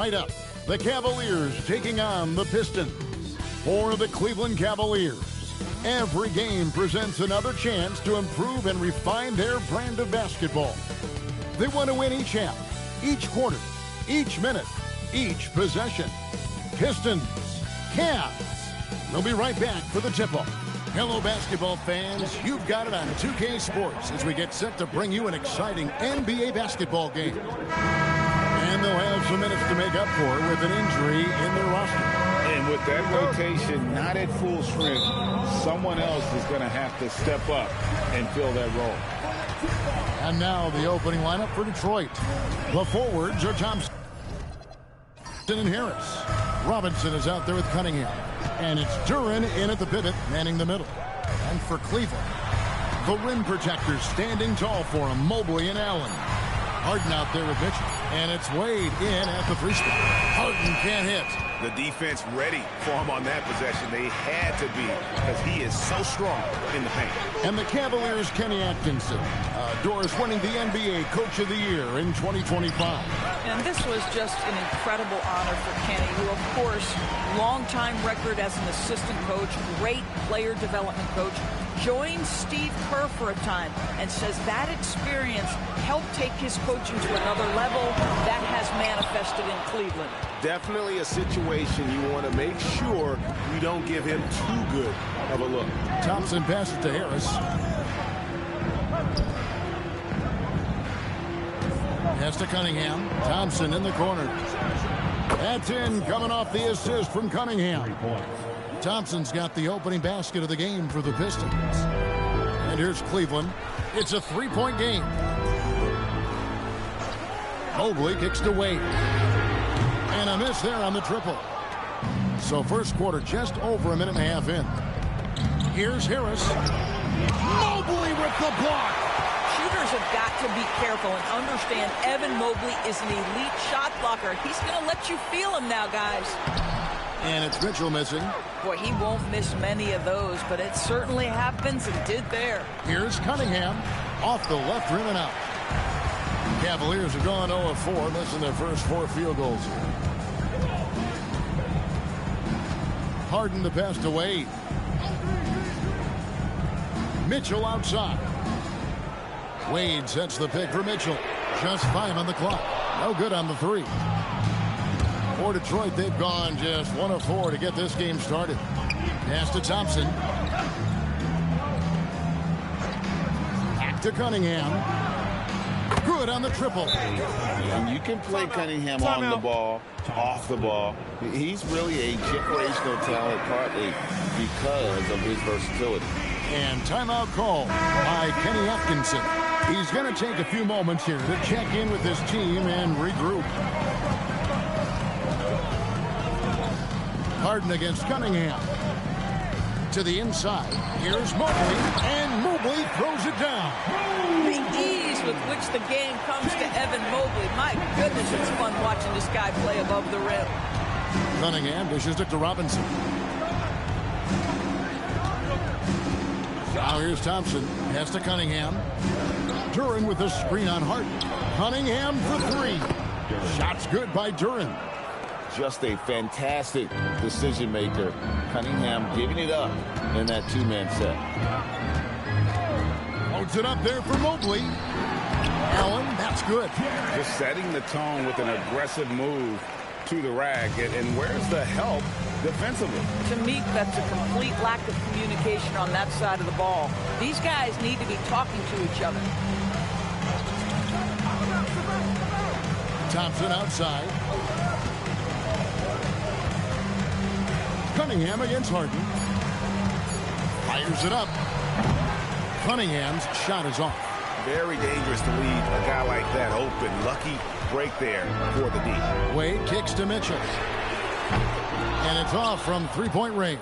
Right up, the Cavaliers taking on the Pistons. For the Cleveland Cavaliers, every game presents another chance to improve and refine their brand of basketball. They want to win each half, each quarter, each minute, each possession. Pistons, Cavs. We'll be right back for the tip-off. Hello, basketball fans. You've got it on 2K Sports as we get set to bring you an exciting NBA basketball game. And they'll have some minutes to make up for it with an injury in their roster. And with that rotation not at full strength, someone else is going to have to step up and fill that role. And now the opening lineup for Detroit. The forwards are Thompson and Harris. Robinson is out there with Cunningham. And it's Duren in at the pivot, manning the middle. And for Cleveland, the rim protectors standing tall for him, Mobley and Allen. Harden out there with Mitchell. And it's Wade in at the free spot. Harden can't hit. The defense ready for him on that possession. They had to be because he is so strong in the paint. And the Cavaliers' Kenny Atkinson. Doris winning the NBA Coach of the Year in 2025. And this was just an incredible honor for Kenny, who, of course, long-time record as an assistant coach, great player development coach, joined Steve Kerr for a time and says that experience helped take his coaching to another level. That has manifested in Cleveland. Definitely a situation you want to make sure you don't give him too good of a look. Thompson passes to Harris. Pass to Cunningham. Thompson in the corner. That's in, coming off the assist from Cunningham. Thompson's got the opening basket of the game for the Pistons. And here's Cleveland. It's a three-point game. Mobley kicks to Wade. And a miss there on the triple. So first quarter just over a minute and a half in. Here's Harris. Mobley with the block. Shooters have got to be careful and understand Evan Mobley is an elite shot blocker. He's going to let you feel him now, guys. And it's Mitchell missing. Boy, he won't miss many of those, but it certainly happens and did there. Here's Cunningham off the left rim and out. Cavaliers have gone 0 of 4, missing their first 4 field goals here. Harden the pass to Wade. Mitchell outside. Wade sets the pick for Mitchell. Just 5 on the clock. No good on the 3. For Detroit, they've gone just 1 of 4 to get this game started. Pass to Thompson. Back to Cunningham. Good on the triple. And you can play Cunningham on the ball, off the ball. He's really a generational talent, partly because of his versatility. And timeout call by Kenny Atkinson. He's going to take a few moments here to check in with his team and regroup. Harden against Cunningham. To the inside. Here's Mobley. And Mobley throws it down. The ease with which the game comes to Evan Mobley. My goodness, it's fun watching this guy play above the rim. Cunningham dishes it to Robinson. Now here's Thompson. Pass to Cunningham. Duren with the screen on Harden. Cunningham for 3. Shots good by Duren. Just a fantastic decision maker. Cunningham giving it up in that two-man set. Loads it up there for Mobley. Allen, that's good. Just setting the tone with an aggressive move to the rack. And where's the help defensively? To me, that's a complete lack of communication on that side of the ball. These guys need to be talking to each other. Thompson outside. Cunningham against Harden. Fires it up. Cunningham's shot is off. Very dangerous to leave a guy like that open. Lucky break there for the D. Wade kicks to Mitchell. And it's off from three-point range.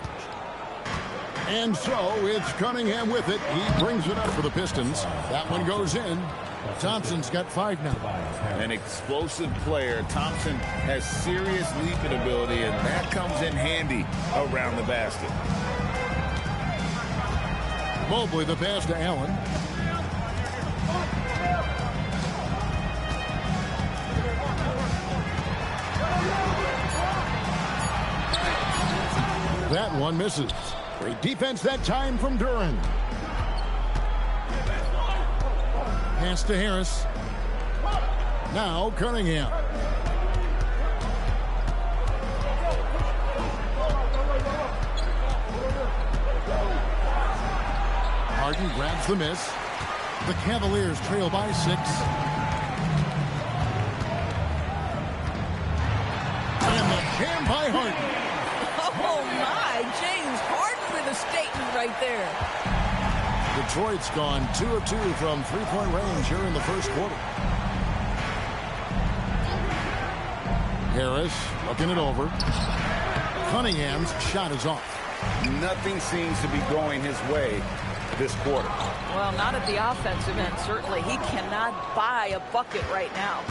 And so it's Cunningham with it. He brings it up for the Pistons. That one goes in. Thompson's got 5 now. An explosive player. Thompson has serious leaping ability, and that comes in handy around the basket. Mobley the pass to Allen. that one misses. Great defense that time from Duran. Pass to Harris. Now Cunningham. Harden grabs the miss. The Cavaliers trail by 6. And the jam by Harden. Oh, my. James Harden with a statement right there. Detroit's gone 2 of 2 from three-point range here in the first quarter. Harris looking it over. Cunningham's shot is off. Nothing seems to be going his way this quarter. Well, not at the offensive end, certainly. He cannot buy a bucket right now.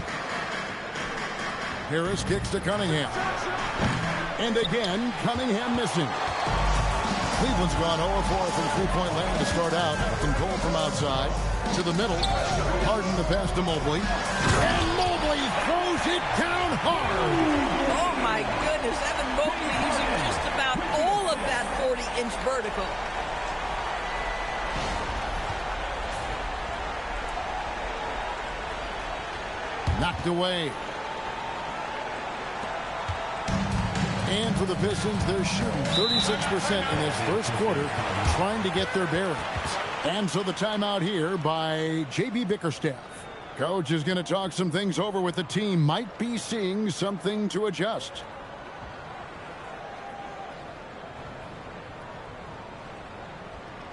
Harris kicks to Cunningham. And again, Cunningham missing. Cleveland's gone 0-4 from three-point land to start out. Control from outside to the middle. Harden the pass to Mobley. And Mobley throws it down hard. Oh, my goodness. Evan Mobley using just about all of that 40-inch vertical. Knocked away. And for the Pistons, they're shooting 36% in this first quarter, trying to get their bearings. And so the timeout here by J.B. Bickerstaff. Coach is going to talk some things over with the team. Might be seeing something to adjust.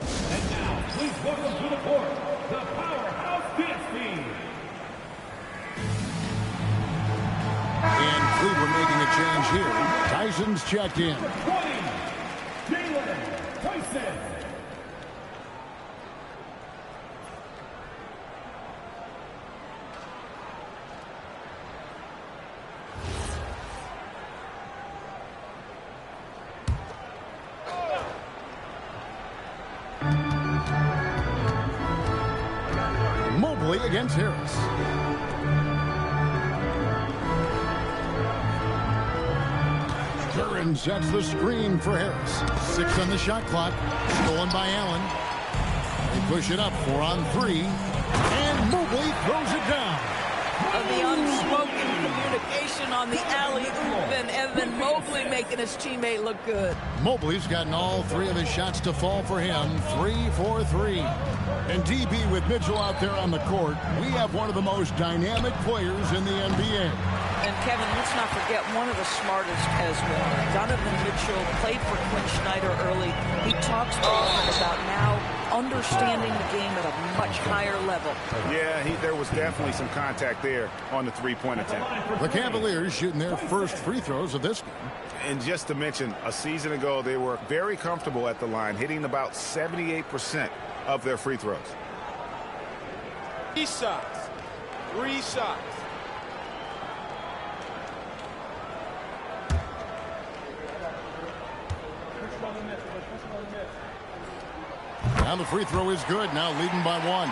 And now, please welcome to the court, the Powerhouse Dance Team. And Cleveland making a change here. Tyson's checked in. 20, PS5. Mobley against Harris. Duran sets the screen for Harris. 6 on the shot clock. Stolen by Allen. They push it up 4 on 3. And Mobley throws it down. The unspoken communication on the alley-oop, and Evan Mobley making his teammate look good. Mobley's gotten all 3 of his shots to fall for him. 3 for 3. And DB with Mitchell out there on the court, we have one of the most dynamic players in the NBA. And Kevin, let's not forget one of the smartest as well. Donovan Mitchell played for Quinn Snyder early. He talks often about now understanding the game at a much higher level. Yeah, there was definitely some contact there on the three-point attempt. The Cavaliers shooting their first free throws of this game. And just to mention, a season ago, they were very comfortable at the line, hitting about 78% of their free throws. 3 shots. 3 shots. Now the free throw is good. Now leading by 1.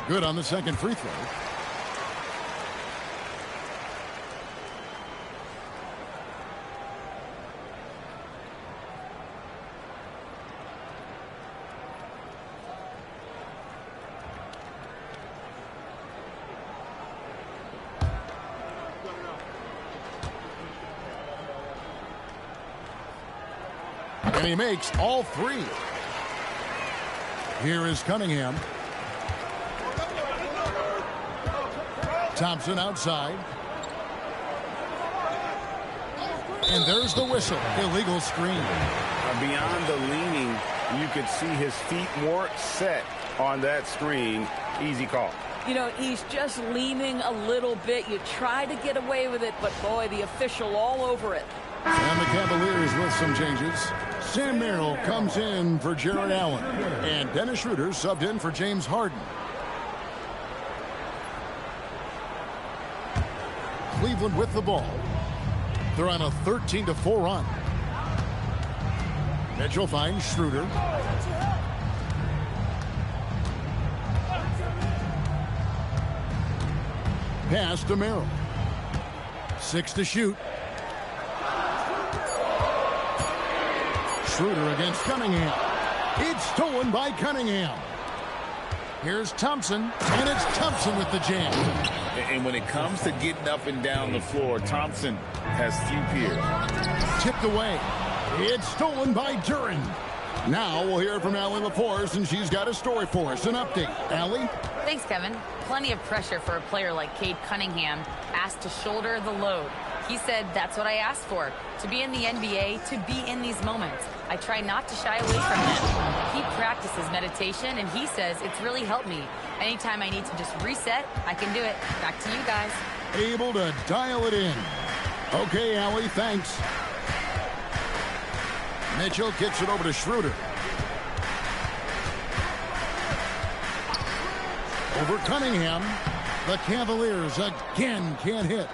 Good on the second free throw. And he makes all 3. Here is Cunningham. Thompson outside. And there's the whistle. Illegal screen. Beyond the leaning, you could see his feet more set on that screen. Easy call. You know, he's just leaning a little bit. You try to get away with it, but boy, the official all over it. And the Cavaliers with some changes. Sam Merrill comes in for Jared Allen. And Dennis Schroeder subbed in for James Harden. Cleveland with the ball. They're on a 13-4 run. Mitchell finds Schroeder. Pass to Merrill. 6 to shoot. Schroeder against Cunningham. It's stolen by Cunningham. Here's Thompson, and it's Thompson with the jam. And when it comes to getting up and down the floor, Thompson has few peers. Tipped away. It's stolen by Duren. Now we'll hear from Allie LaForce, and she's got a story for us. An update. Allie? Thanks, Kevin. Plenty of pressure for a player like Cade Cunningham, asked to shoulder the load. He said, that's what I asked for, to be in the NBA, to be in these moments. I try not to shy away from them. He practices meditation, and he says it's really helped me. Anytime I need to just reset, I can do it. Back to you guys. Able to dial it in. Okay, Allie, thanks. Mitchell kicks it over to Schroeder. Over Cunningham. The Cavaliers again can't hit.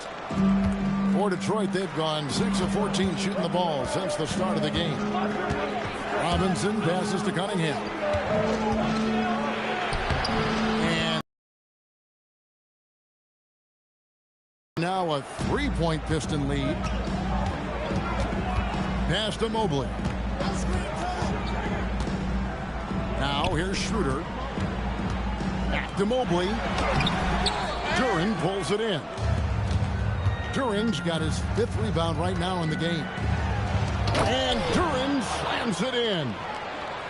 For Detroit, they've gone 6 of 14 shooting the ball since the start of the game. Robinson passes to Cunningham. And now a 3-point Piston lead. Pass to Mobley. Now here's Schroeder. Back to Mobley. Duren pulls it in. Duren's got his 5th rebound right now in the game. And Duren slams it in.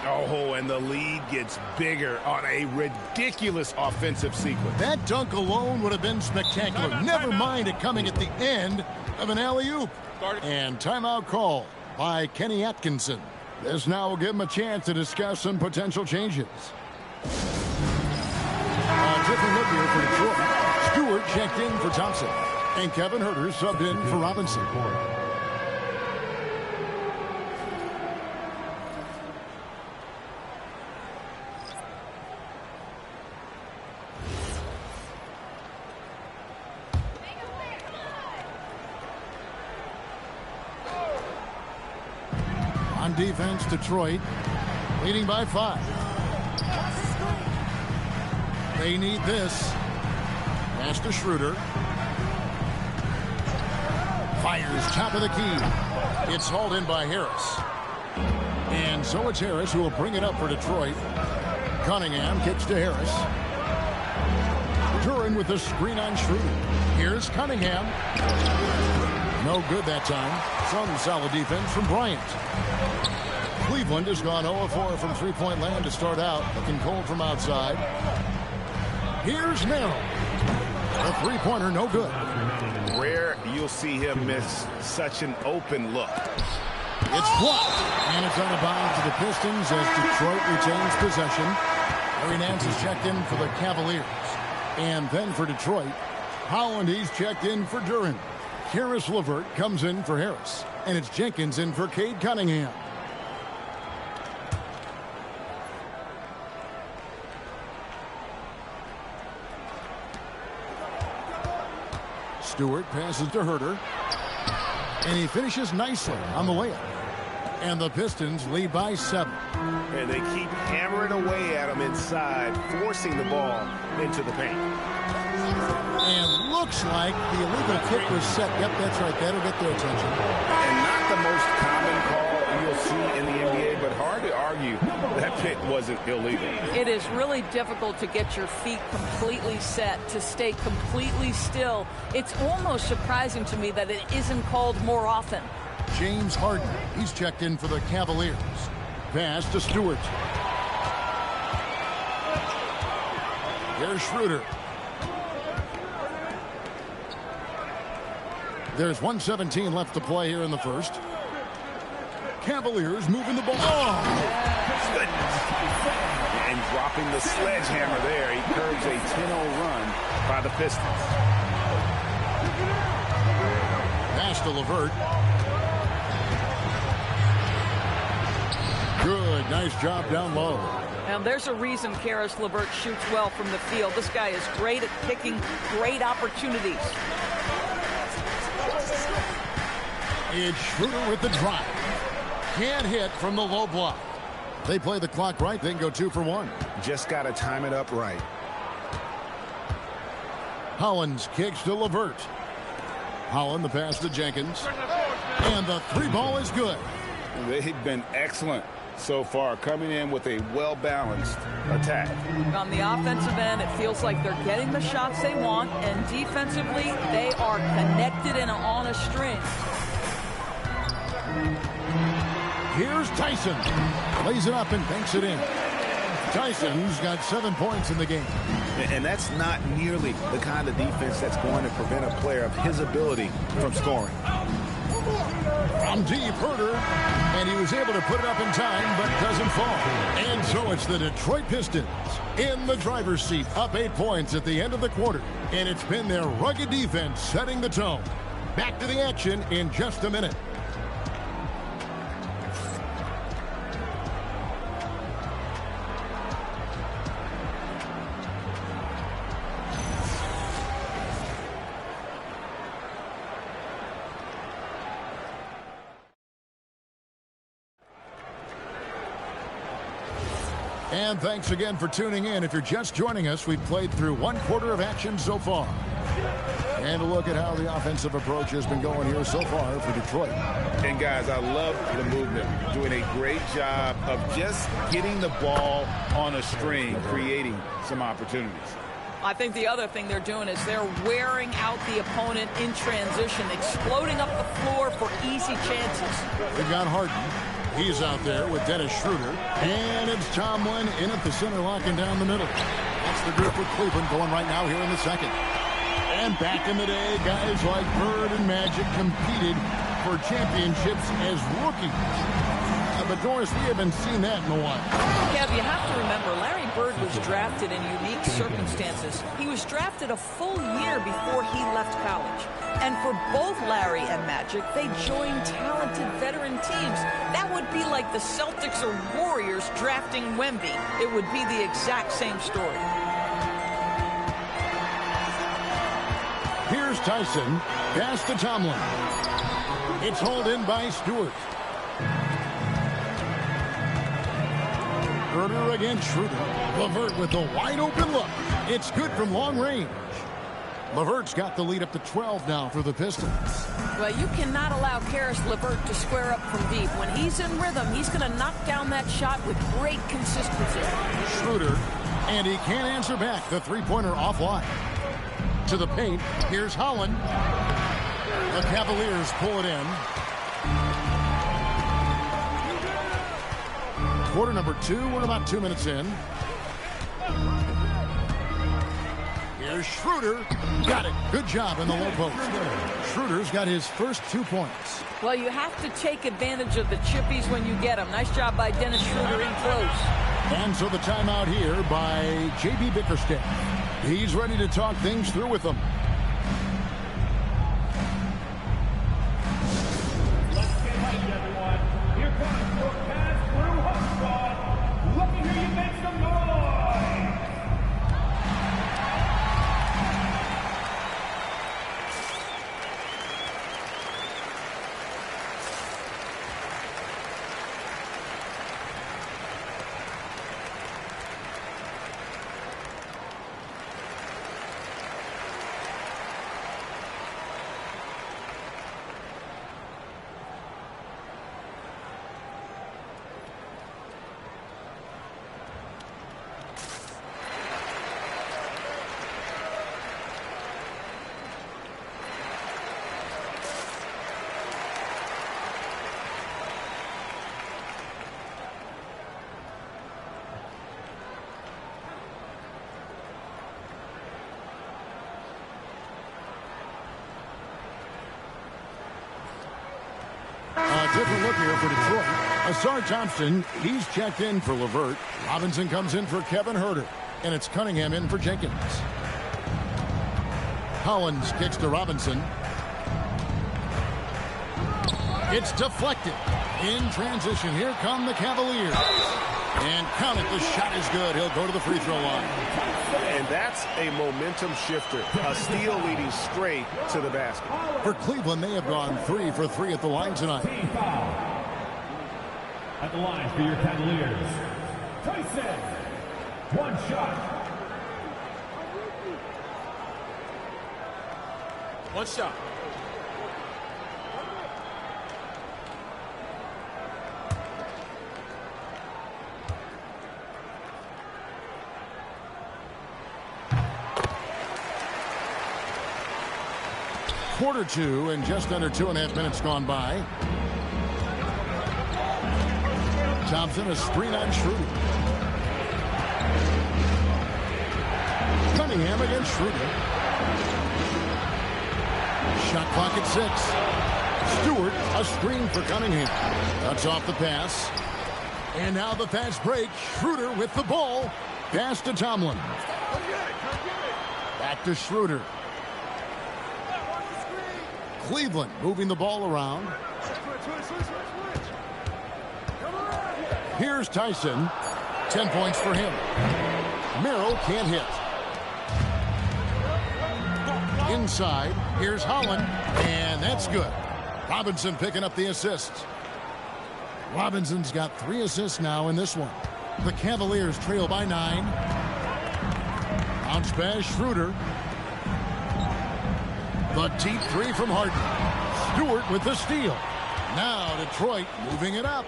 Oh, and the lead gets bigger on a ridiculous offensive sequence. That dunk alone would have been spectacular. Never mind it coming at the end of an alley-oop. And timeout call by Kenny Atkinson. This now will give him a chance to discuss some potential changes. A different look here for Detroit. Stewart checked in for Thompson. And Kevin Huerter subbed in for Robinson. On defense, Detroit leading by 5. They need this. Pass to Schroeder. Fires top of the key. It's hauled in by Harris. And so it's Harris who will bring it up for Detroit. Cunningham kicks to Harris. Duren with the screen on Schroeder. Here's Cunningham. No good that time. Some solid defense from Bryant. Cleveland has gone 0-4 from three-point land to start out. Looking cold from outside. Here's Merrill. A three-pointer, no good. Rare you'll see him miss such an open look. It's blocked, and it's out of bounds to the Pistons as Detroit retains possession. Larry Nance is checked in for the Cavaliers. And then for Detroit, Holland, he's checked in for Duren. Caris LeVert comes in for Harris. And it's Jenkins in for Cade Cunningham. Stewart passes to Huerter. And he finishes nicely on the layup. And the Pistons lead by 7. And they keep hammering away at him inside, forcing the ball into the paint. And looks like the illegal kick was set. Yep, that's right. That'll get their attention. And not the most common call you'll see in the NBA, but hard to argue that pick wasn't illegal. It is really difficult to get your feet completely set, to stay completely still. It's almost surprising to me that it isn't called more often. James Harden, he's checked in for the Cavaliers. Pass to Stewart. Here's Schroeder. There's 1:17 left to play here in the first. Cavaliers moving the ball. Oh! Goodness. And dropping the sledgehammer there. He curbs a 10-0 run by the Pistons. Pass to LeVert. Good. Nice job down low. And there's a reason Caris LeVert shoots well from the field. This guy is great at picking great opportunities. It's Schroeder with the drive. Can't hit from the low block. They play the clock right, they can go 2 for 1. Just got to time it up right. Hollins kicks to LeVert. Holland the pass to Jenkins. And the 3-ball is good. They've been excellent so far, coming in with a well-balanced attack. On the offensive end, it feels like they're getting the shots they want, and defensively, they are connected and on a string. Here's Tyson. Lays it up and banks it in. Tyson's got 7 points in the game. And that's not nearly the kind of defense that's going to prevent a player of his ability from scoring. From deep, Herter, and he was able to put it up in time, but doesn't fall. And so it's the Detroit Pistons in the driver's seat, up 8 points at the end of the quarter. And it's been their rugged defense setting the tone. Back to the action in just a minute. And thanks again for tuning in. If you're just joining us, we've played through 1 quarter of action so far. And a look at how the offensive approach has been going here so far for Detroit. And guys, I love the movement. Doing a great job of just getting the ball on a string, creating some opportunities. I think the other thing they're doing is they're wearing out the opponent in transition, exploding up the floor for easy chances. We've got Harden. He's out there with Dennis Schroeder. And it's Tomlin in at the center, locking down the middle. That's the group with Cleveland going right now here in the second. And back in the day, guys like Bird and Magic competed for championships as rookies. But, Doris, we haven't seen that in a while. Kev, you have to remember, Larry Bird was drafted in unique circumstances. He was drafted a full year before he left college. And for both Larry and Magic, they joined talented veteran teams. That would be like the Celtics or Warriors drafting Wemby. It would be the exact same story. Here's Tyson. Pass to Tomlin. It's hauled in by Stewart. Herter against Schroeder. LeVert with a wide open look. It's good from long range. LeVert's got the lead up to 12 now for the Pistons. Well, you cannot allow Karis LeVert to square up from deep. When he's in rhythm, he's going to knock down that shot with great consistency. Schroeder, and he can't answer back. The three-pointer offline. To the paint, here's Holland. The Cavaliers pull it in. Quarter number 2, we're about 2 minutes in. Here's Schroeder. Got it. Good job in the low post. Schroeder's got his first 2 points. Well, you have to take advantage of the chippies when you get them. Nice job by Dennis Schroeder in close. And so the timeout here by J.B. Bickerstaff. He's ready to talk things through with them. Let's get hyped, everyone. Here comes your pass-through hot squad. Let me hear you make some noise. Different look here for Detroit. Asar Thompson, he's checked in for LeVert. Robinson comes in for Kevin Herter. And it's Cunningham in for Jenkins. Hollins kicks to Robinson. It's deflected. In transition, here come the Cavaliers. And count it, the shot is good. He'll go to the free throw line. And that's a momentum shifter. A steal leading straight to the basket. For Cleveland, they have gone 3 for 3 at the line tonight. Team foul. At the line for your Cavaliers, Tyson. One shot. One shot. Quarter 2 and just under 2.5 minutes gone by. Thompson, a screen on Schroeder. Cunningham against Schroeder. Shot clock at 6. Stewart, a screen for Cunningham. Cuts off the pass. And now the fast break. Schroeder with the ball. Pass to Tomlin. Back to Schroeder. Cleveland moving the ball around. Here's Tyson. 10 points for him. Merrill can't hit. Inside, here's Holland, and that's good. Robinson picking up the assist. Robinson's got 3 assists now in this one. The Cavaliers trail by 9. Bounce pass, Schroeder. The deep 3 from Harden. Stewart with the steal. Now Detroit moving it up.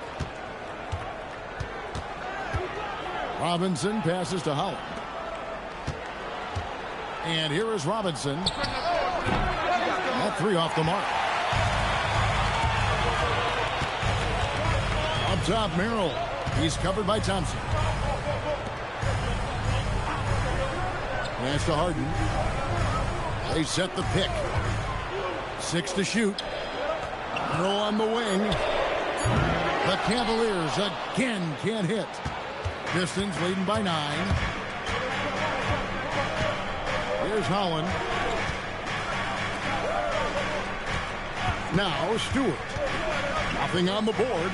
Robinson passes to Holland. And here is Robinson. That 3 off the mark. Up top, Merrill. He's covered by Thompson. Pass to Harden. They set the pick. 6 to shoot. Merrill on the wing. The Cavaliers again can't hit. Pistons leading by 9. Here's Holland. Now Stewart. Nothing on the board.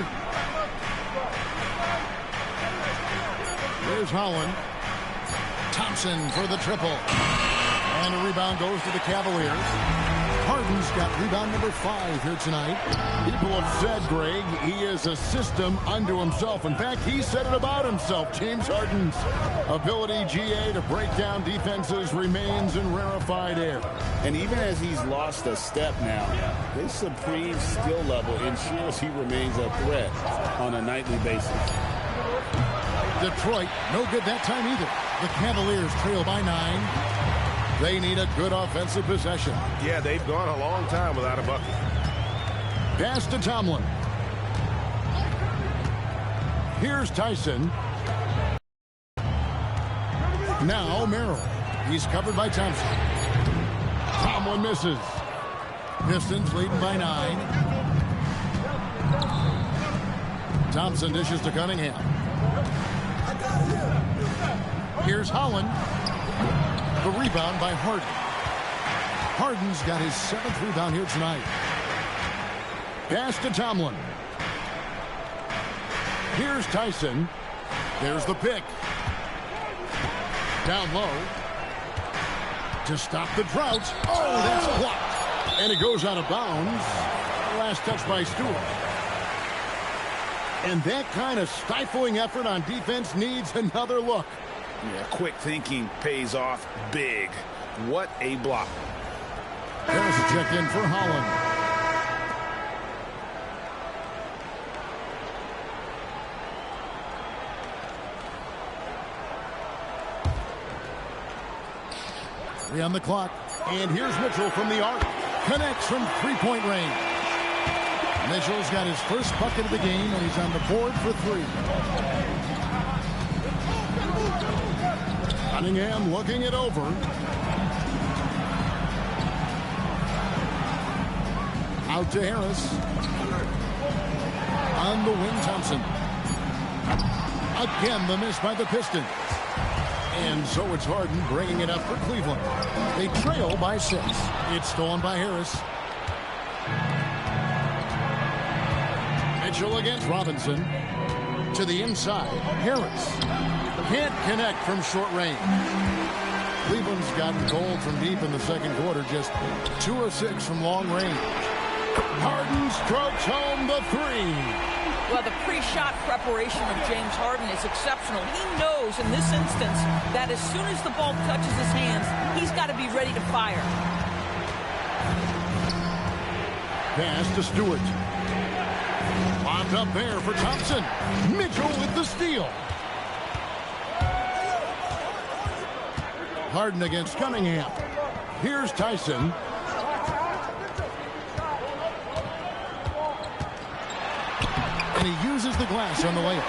Here's Holland. Thompson for the triple. And a rebound goes to the Cavaliers. Harden's got rebound number 5 here tonight. People have said, Greg, he is a system unto himself. In fact, he said it about himself. James Harden's ability, GA, to break down defenses remains in rarefied air. And even as he's lost a step now, his supreme skill level ensures he remains a threat on a nightly basis. Detroit, no good that time either. The Cavaliers trail by 9. They need a good offensive possession. Yeah, they've gone a long time without a bucket. Pass to Tomlin. Here's Tyson. Now Merrill. He's covered by Thompson. Tomlin misses. Pistons leading by 9. Thompson dishes to Cunningham. Here's Holland. The rebound by Harden. Harden's got his 7th rebound here tonight. Pass to Tomlin. Here's Tyson. There's the pick. Down low. To stop the drought. Oh, that's blocked. And it goes out of bounds. Last touch by Stewart. And that kind of stifling effort on defense needs another look. Yeah, quick thinking pays off big. What a block. There's a check in for Holland. Three on the clock. And here's Mitchell from the arc. Connects from 3-point range. Mitchell's got his first bucket of the game, and he's on the board for 3. Cunningham looking it over. Out to Harris. On the wing, Thompson. Again, the miss by the Pistons. And so it's Harden bringing it up for Cleveland. They trail by 6. It's stolen by Harris. Mitchell against Robinson. To the inside, Harris. Can't connect from short range. Cleveland's gotten cold from deep in the second quarter, just 2 of 6 from long range. Harden strokes home the 3. Well, the pre-shot preparation of James Harden is exceptional. He knows in this instance that as soon as the ball touches his hands, he's got to be ready to fire. Pass to Stewart. Lobbed up there for Thompson. Mitchell with the steal. Harden against Cunningham. Here's Tyson. And he uses the glass on the layup.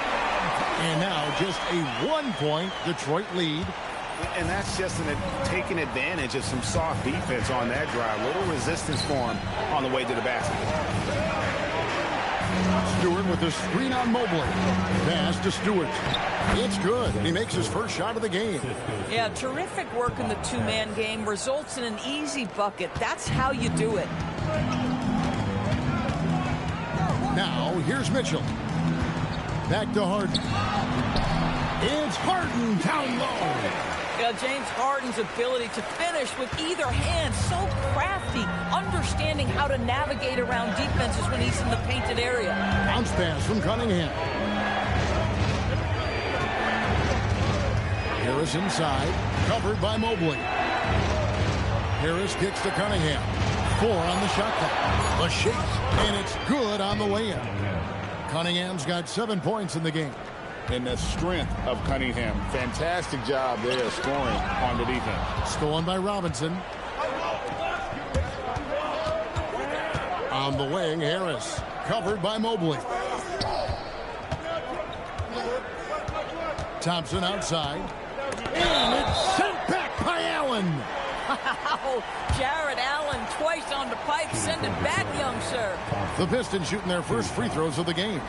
And now just a 1-point Detroit lead. And that's just taking advantage of some soft defense on that drive. Little resistance for him on the way to the basket. Stewart with the screen on Mobley. Pass to Stewart. It's good. He makes his first shot of the game. Yeah, terrific work in the two-man game. Results in an easy bucket. That's how you do it. Now, here's Mitchell. Back to Harden. It's Harden down low. Yeah, James Harden's ability to finish with either hand, so crafty, understanding how to navigate around defenses when he's in the painted area. Bounce pass from Cunningham. Harris inside, covered by Mobley. Harris kicks to Cunningham. 4 on the shot clock. The shake, and it's good on the way-in. Cunningham's got 7 points in the game. And the strength of Cunningham. Fantastic job there scoring on the defense. Stolen by Robinson. On the wing, Harris. Covered by Mobley. Thompson outside. And it's sent back by Allen. Wow, Jared Allen twice on the pipe. Send it back, young sir. The Pistons shooting their first free throws of the game.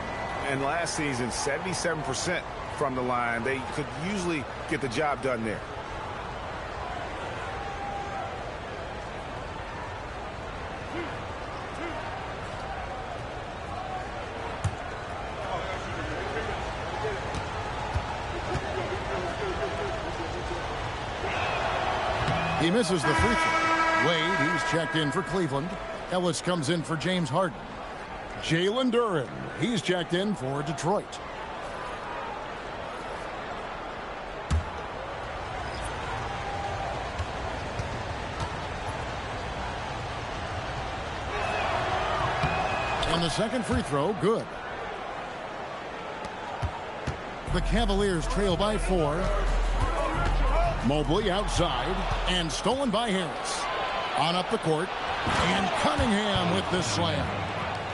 And last season, 77% from the line. They could usually get the job done there. He misses the free throw. Wade, he's checked in for Cleveland. Ellis comes in for James Harden. Jalen Duren, he's checked in for Detroit. And the second free throw, good. The Cavaliers trail by 4. Mobley outside and stolen by Harris. On up the court, and Cunningham with the slam.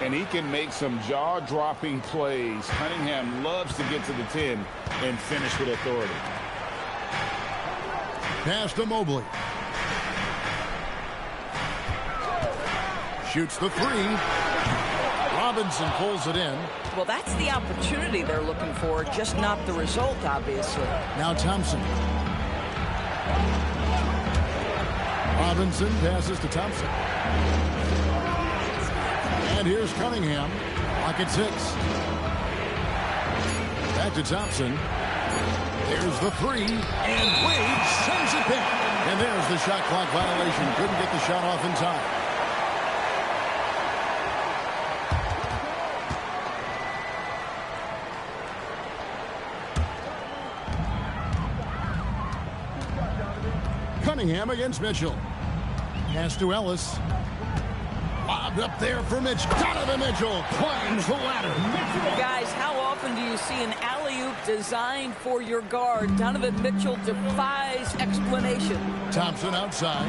And he can make some jaw-dropping plays. Cunningham loves to get to the 10 and finish with authority. Pass to Mobley. Shoots the 3. Robinson pulls it in. Well, that's the opportunity they're looking for, just not the result, obviously. Now Thompson. Robinson passes to Thompson. And here's Cunningham. Pocket 6. Back to Thompson. There's the 3. And Wade sends it back. And there's the shot clock violation. Couldn't get the shot off in time. Cunningham against Mitchell. Pass to Ellis. Lobbed up there for Mitch. Donovan Mitchell climbs the ladder. Guys, how often do you see an alley-oop designed for your guard? Donovan Mitchell defies explanation. Thompson outside.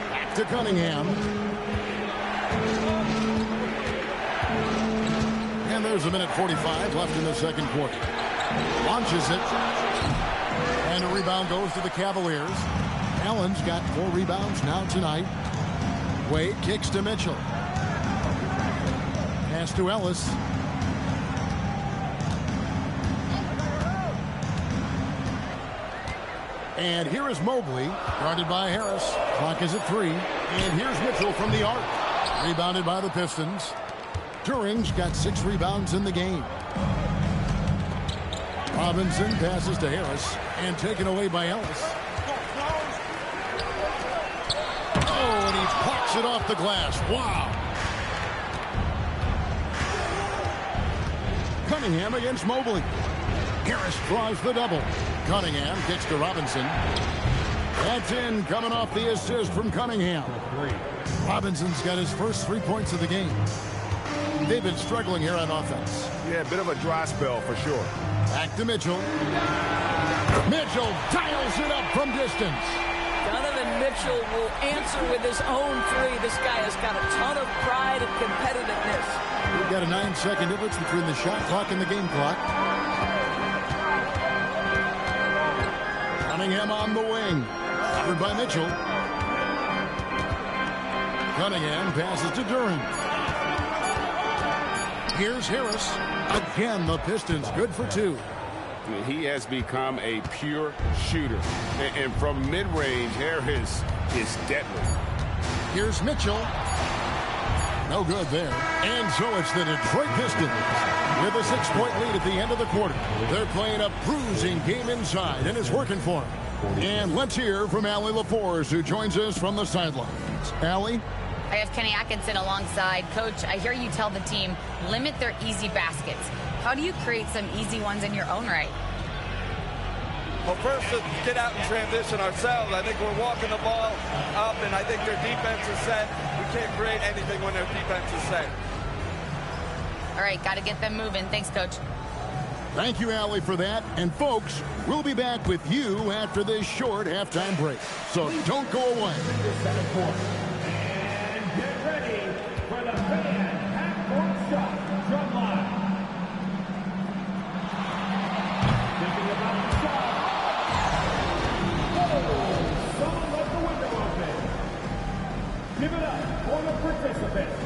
Back to Cunningham. And there's a minute 45 left in the second quarter. Launches it. And a rebound goes to the Cavaliers. Allen's got 4 rebounds now tonight. Wade kicks to Mitchell. Pass to Ellis. And here is Mobley, guarded by Harris. Clock is at 3. And here's Mitchell from the arc. Rebounded by the Pistons. Duren's got 6 rebounds in the game. Robinson passes to Harris and taken away by Ellis. Oh, and he plucks it off the glass. Wow. Cunningham against Mobley. Harris draws the double. Cunningham kicks to Robinson. That's in, coming off the assist from Cunningham. Robinson's got his first 3 points of the game. They've been struggling here on offense. Yeah, a bit of a dry spell for sure. Back to Mitchell. Mitchell dials it up from distance. Donovan Mitchell will answer with his own three. This guy has got a ton of pride and competitiveness. We've got a 9-second difference between the shot clock and the game clock. Cunningham on the wing. Covered by Mitchell. Cunningham passes to Durant. Here's Harris. Again, the Pistons good for two. He has become a pure shooter. And from mid-range, Harris is deadly. Here's Mitchell. No good there. And so it's the Detroit Pistons with a 6-point lead at the end of the quarter. They're playing a bruising game inside, and it's working for them. And let's hear from Allie LaForce, who joins us from the sidelines. Allie? I have Kenny Atkinson alongside. Coach, I hear you tell the team, limit their easy baskets. How do you create some easy ones in your own right? Well, first, let's get out and transition ourselves. I think we're walking the ball up, and I think their defense is set. We can't create anything when their defense is set. All right, got to get them moving. Thanks, Coach. Thank you, Allie, for that. And, folks, we'll be back with you after this short halftime break. So don't go away. And get ready for the fan half-court shot drum line. Thinking about the shot. Oh, someone left the window open. Give it up for the participants.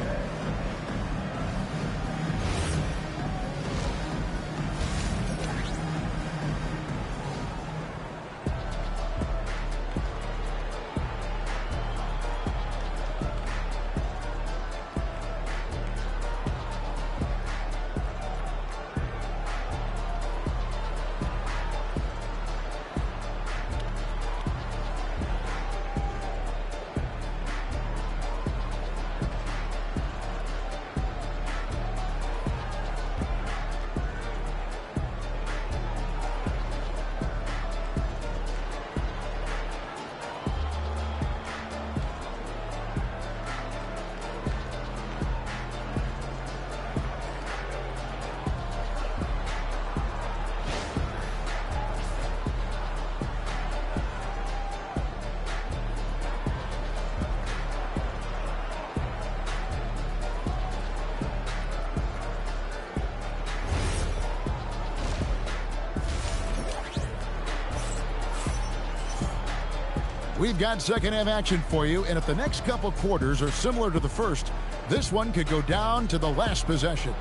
We've got second half action for you, and if the next couple quarters are similar to the first, this one could go down to the last possession.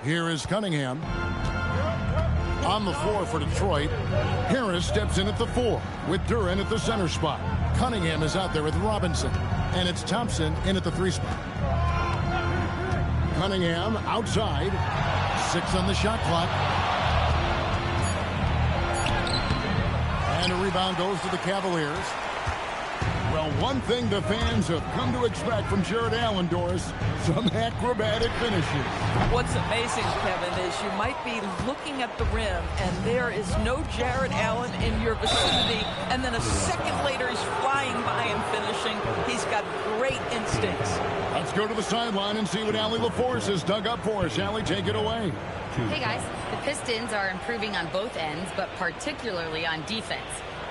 Here is Cunningham. On the floor for Detroit. Harris steps in at the 4 with Durant at the center spot. Cunningham is out there with Robinson. And it's Thompson in at the 3 spot. Cunningham outside. 6 on the shot clock. And a rebound goes to the Cavaliers. Well, one thing the fans have come to expect from Jared Allen, Doris, some acrobatic finishes. What's amazing, Kevin, is you might be looking at the rim, and there is no Jared Allen in your vicinity, and then a second later he's flying by and finishing. He's got great instincts. Let's go to the sideline and see what Allie LaForce has dug up for us. Allie, take it away. Hey, guys. The Pistons are improving on both ends, but particularly on defense.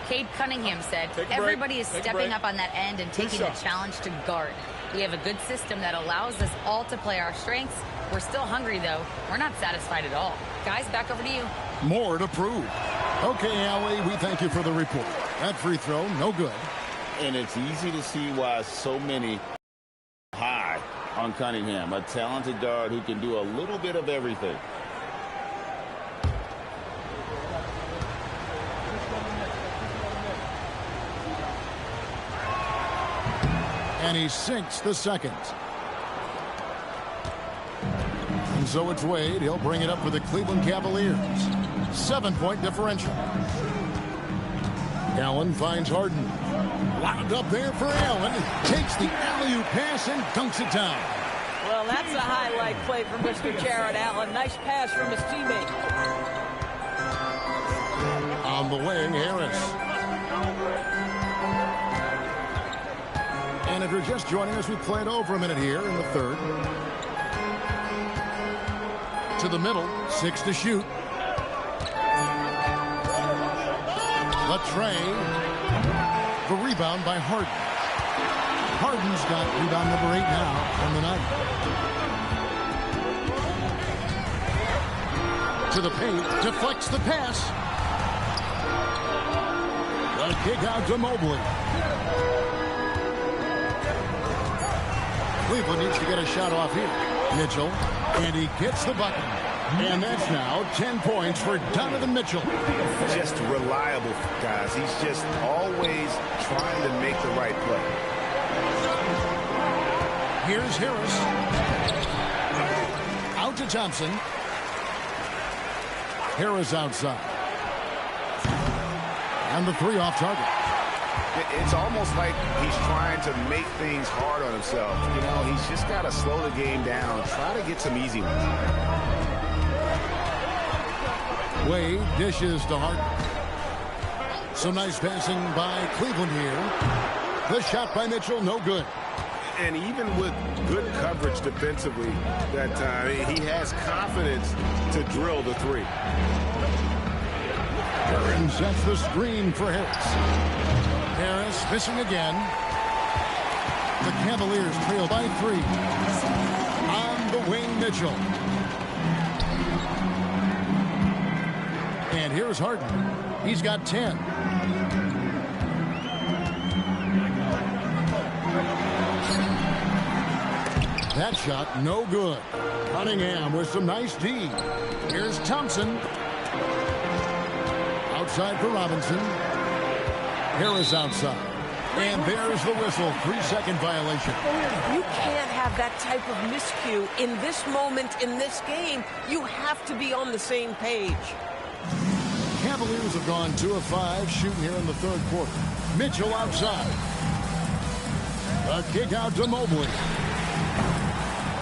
Cade Cunningham said, everybody is stepping up on that end and taking the challenge to guard. We have a good system that allows us all to play our strengths. We're still hungry, though. We're not satisfied at all. Guys, back over to you. More to prove. Okay, Allie, we thank you for the report. That free throw, no good. And it's easy to see why so many high on Cunningham, a talented guard who can do a little bit of everything. And he sinks the second. And so it's Wade. He'll bring it up for the Cleveland Cavaliers. 7-point differential. Allen finds Harden. Wound up there for Allen. Takes the alley-oop pass and dunks it down. Well, that's a highlight play from Mr. Jared Allen. Nice pass from his teammate. On the wing, Harris. And if you're just joining us, we played over a minute here in the third. To the middle, 6 to shoot. Latrey. The rebound by Harden. Harden's got rebound number 8 now on the night. To the paint, deflects the pass. The kick out to Mobley. Cleveland needs to get a shot off here. Mitchell, and he gets the bucket. And that's now 10 points for Donovan Mitchell. Just reliable, guys. He's just always trying to make the right play. Here's Harris. Out to Thompson. Harris outside. And the 3 off target. It's almost like he's trying to make things hard on himself. You know, he's just got to slow the game down. Try to get some easy ones. Wade dishes to Harden. So nice passing by Cleveland here. The shot by Mitchell, no good. And even with good coverage defensively that time, he has confidence to drill the 3. Curran sets the screen for Harris. Harris missing again. The Cavaliers trail by 3. On the wing, Mitchell. And here's Harden. He's got 10. That shot, no good. Cunningham with some nice D. Here's Thompson. Outside for Robinson. Harris outside. And there's the whistle. 3-second violation. You can't have that type of miscue in this moment in this game. You have to be on the same page. Cavaliers have gone 2 of 5 shooting here in the third quarter. Mitchell outside. A kick out to Mobley.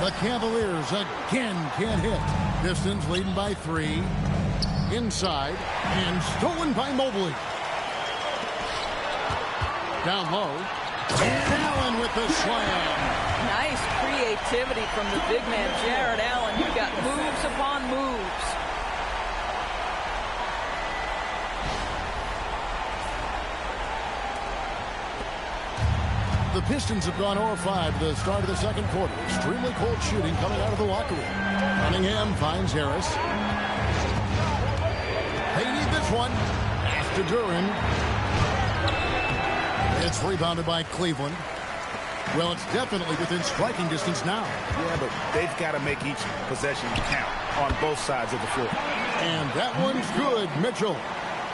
The Cavaliers again can't hit. Pistons leading by 3. Inside and stolen by Mobley. Down low. And Allen with the slam. Nice creativity from the big man, Jared Allen. You've got moves upon moves. The Pistons have gone 0-5 to the start of the second quarter. Extremely cold shooting coming out of the locker room. Cunningham finds Harris. They need this one. Pass to Duran. It's rebounded by Cleveland. Well, it's definitely within striking distance now. Yeah, but they've got to make each possession count on both sides of the floor. And that one's good, Mitchell.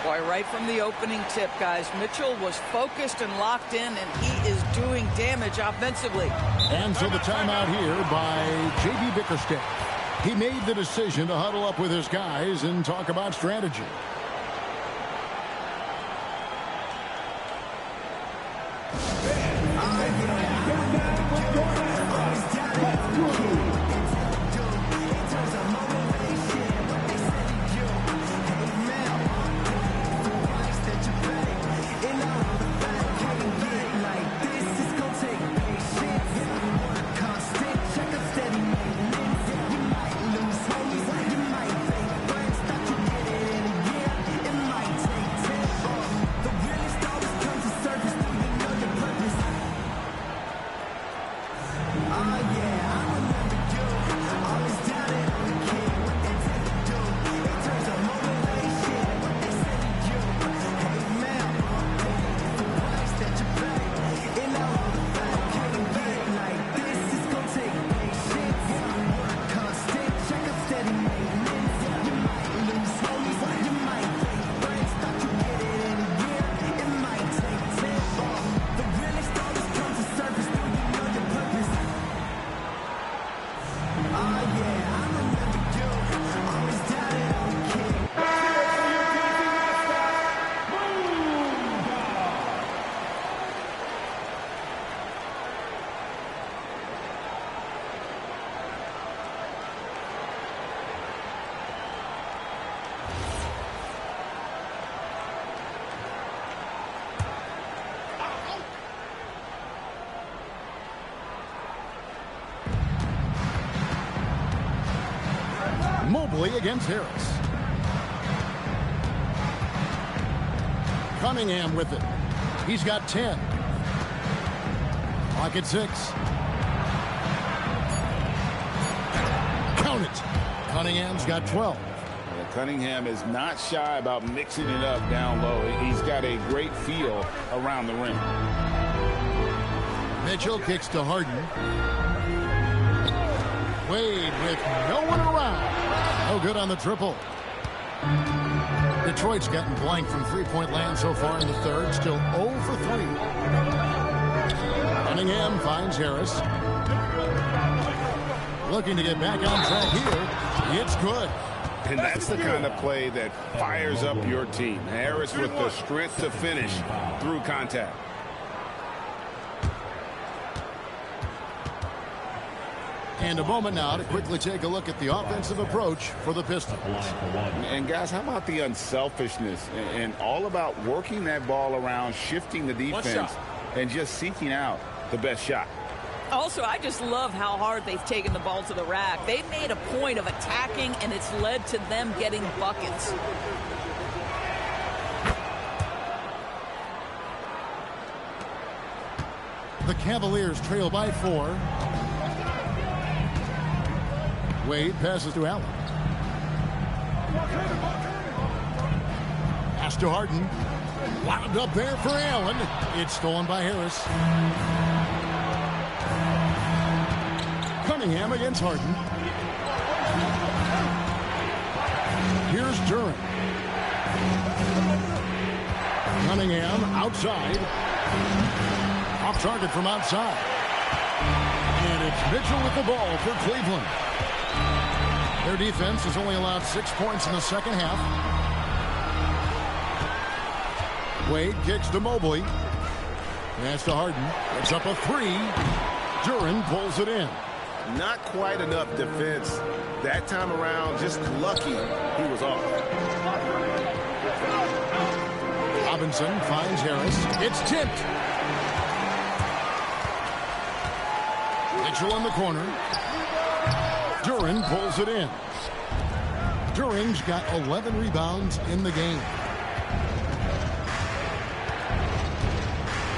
Boy, right from the opening tip, guys, Mitchell was focused and locked in, and he is doing damage offensively. And so the timeout here by J.B. Bickerstaff. He made the decision to huddle up with his guys and talk about strategy. Mobley against Harris. Cunningham with it. He's got 10. Clock at 6. Count it. Cunningham's got 12. Cunningham is not shy about mixing it up down low. He's got a great feel around the rim. Mitchell kicks to Harden. Wade with no one around. No good on the triple. Detroit's gotten blank from three-point land so far in the third. Still 0 for 3. Cunningham finds Harris. Looking to get back on track here. It's good. And that's the kind of play that fires up your team. Harris with the strength to finish through contact. And a moment now to quickly take a look at the offensive approach for the Pistons. And guys, how about the unselfishness and all about working that ball around, shifting the defense, and just seeking out the best shot. Also, I just love how hard they've taken the ball to the rack. They've made a point of attacking, and it's led to them getting buckets. The Cavaliers trail by 4. Wade passes to Allen. Pass to Harden. Wound up there for Allen. It's stolen by Harris. Cunningham against Harden. Here's Duren. Cunningham outside. Off target from outside. And it's Mitchell with the ball for Cleveland. Their defense has only allowed 6 points in the second half. Wade kicks to Mobley. Pass to Harden. It's up a 3. Duren pulls it in. Not quite enough defense that time around. Just lucky he was off. Robinson finds Harris. It's tipped. Mitchell in the corner. Duren pulls it in. Duren's got 11 rebounds in the game.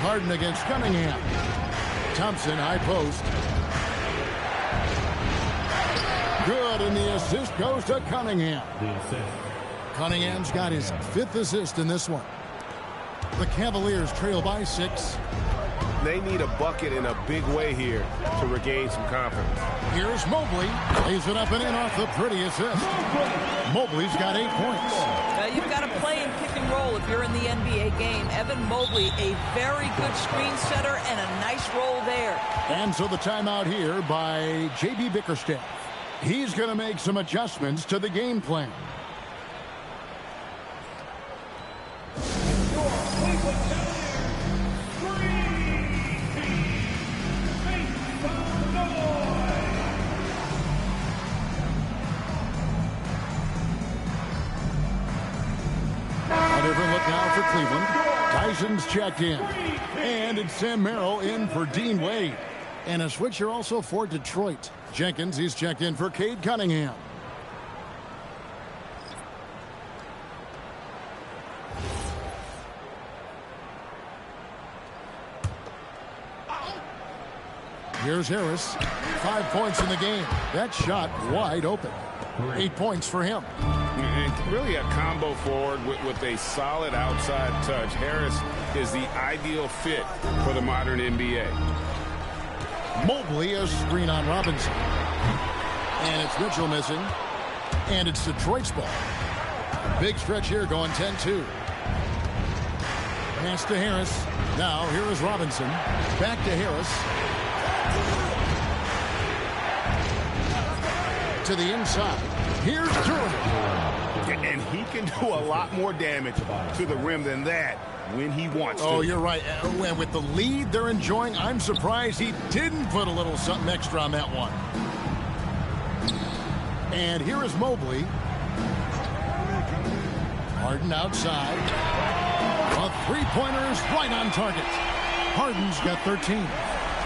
Harden against Cunningham. Thompson, high post. Good, and the assist goes to Cunningham. Cunningham's got his 5th assist in this one. The Cavaliers trail by 6. They need a bucket in a big way here to regain some confidence. Here's Mobley. Lays it up and in off the pretty assist. Mobley's got 8 points. You've got to play in pick and roll if you're in the NBA game. Evan Mobley, a very good screen setter and a nice roll there. And so the timeout here by J.B. Bickerstaff. He's going to make some adjustments to the game plan. For Cleveland, Tyson's checked in, and it's Sam Merrill in for Dean Wade, and a switcher also for Detroit. Jenkins, he's checked in for Cade Cunningham. Here's Harris, 5 points in the game. That shot wide open. 8 points for him. And really a combo forward with a solid outside touch. Harris is the ideal fit for the modern NBA. Mobley, a screen on Robinson. And it's Mitchell missing. And it's Detroit's ball. Big stretch here going 10-2. Pass to Harris. Now here is Robinson. Back to Harris. To the inside. Here's Duren. And he can do a lot more damage to the rim than that when he wants to. Oh, you're right. And with the lead they're enjoying, I'm surprised he didn't put a little something extra on that one. And here is Mobley. Harden outside. A three-pointer is right on target. Harden's got 13.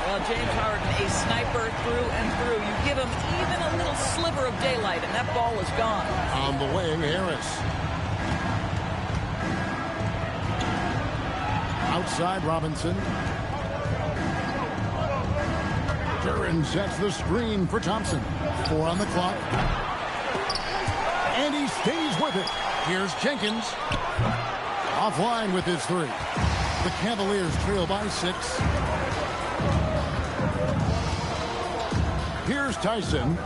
Well, James Harden, a sniper through and through. You give him even a little sliver of daylight, and that ball is gone. On the wing, Harris. Outside, Robinson. Duran sets the screen for Thompson. 4 on the clock. And he stays with it. Here's Jenkins. Offline with his 3. The Cavaliers trail by 6. Here's Tyson.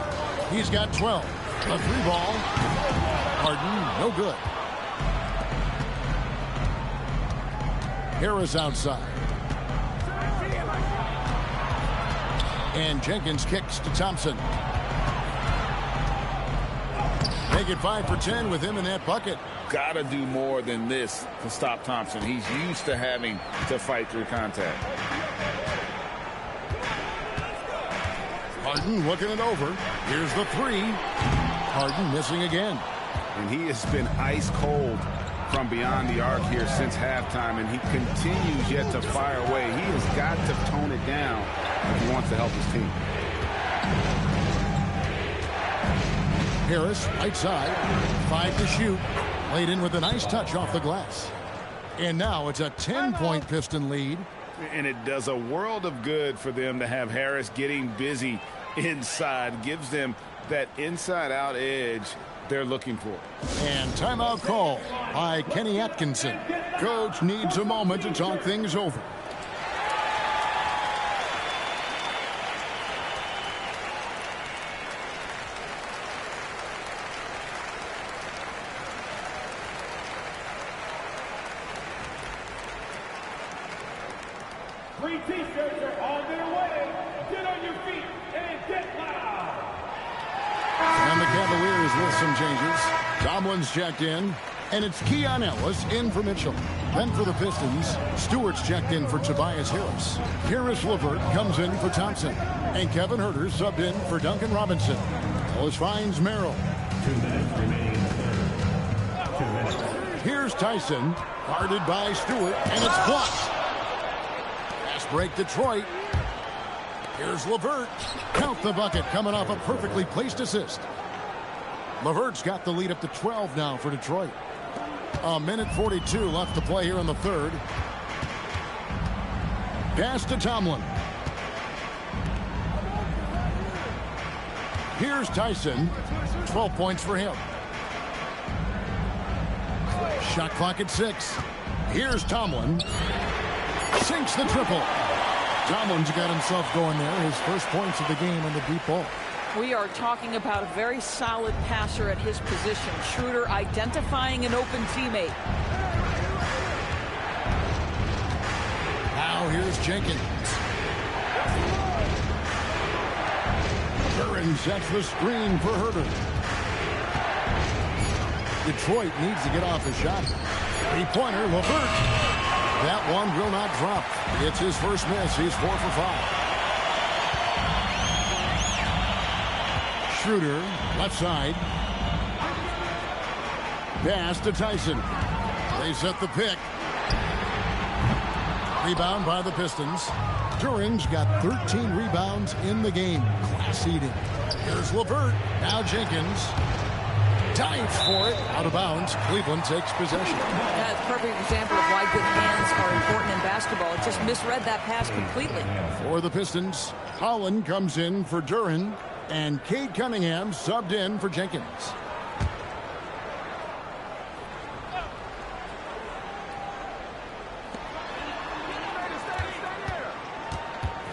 He's got 12. A 3-ball. Harden, no good. Harris outside. And Jenkins kicks to Thompson. Make it 5 for 10 with him in that bucket. Got to do more than this to stop Thompson. He's used to having to fight through contact. Harden looking it over. Here's the 3. Harden missing again. And he has been ice cold from beyond the arc here since halftime, and he continues yet to fire away. He has got to tone it down if he wants to help his team. Harris, right side. 5 to shoot. Laid in with a nice touch off the glass. And now it's a 10-point Piston lead. And it does a world of good for them to have Harris getting busy inside. Gives them that inside-out edge they're looking for. And timeout call by Kenny Atkinson. Coach needs a moment to talk things over. Free T-shirts are on their way. Get on your feet and get loud. And the Cavaliers with some changes. Tomlin's checked in. And it's Keon Ellis in for Mitchell. Then for the Pistons, Stewart's checked in for Tobias Harris. Harris LeVert comes in for Thompson. And Kevin Huerter subbed in for Duncan Robinson. Ellis finds Merrill. 2 minutes remaining in the third. 2 minutes. Here's Tyson. Guarded by Stewart. And it's blocked. Fast break Detroit. Here's LeVert. Count the bucket coming off a perfectly placed assist. LeVert's got the lead up to 12 now for Detroit. A minute 42 left to play here in the third. Pass to Tomlin. Here's Tyson. 12 points for him. Shot clock at 6. Here's Tomlin. Sinks the triple. Tomlin's got himself going there. His first points of the game on the deep ball. We are talking about a very solid passer at his position. Schroeder identifying an open teammate. Now here's Jenkins. Duran sets the screen for Huerter. Detroit needs to get off the shot. 3-pointer, LeVert. That one will not drop. It's his first miss. He's 4 for 5. Schroeder, left side. Pass to Tyson. They set the pick. Rebound by the Pistons. Duran's got 13 rebounds in the game. Class eating. Here's LeVert. Now Jenkins. Dives for it. Out of bounds. Cleveland takes possession. That's a perfect example of why good hands are important in basketball. It just misread that pass completely. For the Pistons, Holland comes in for Duran. And Cade Cunningham subbed in for Jenkins.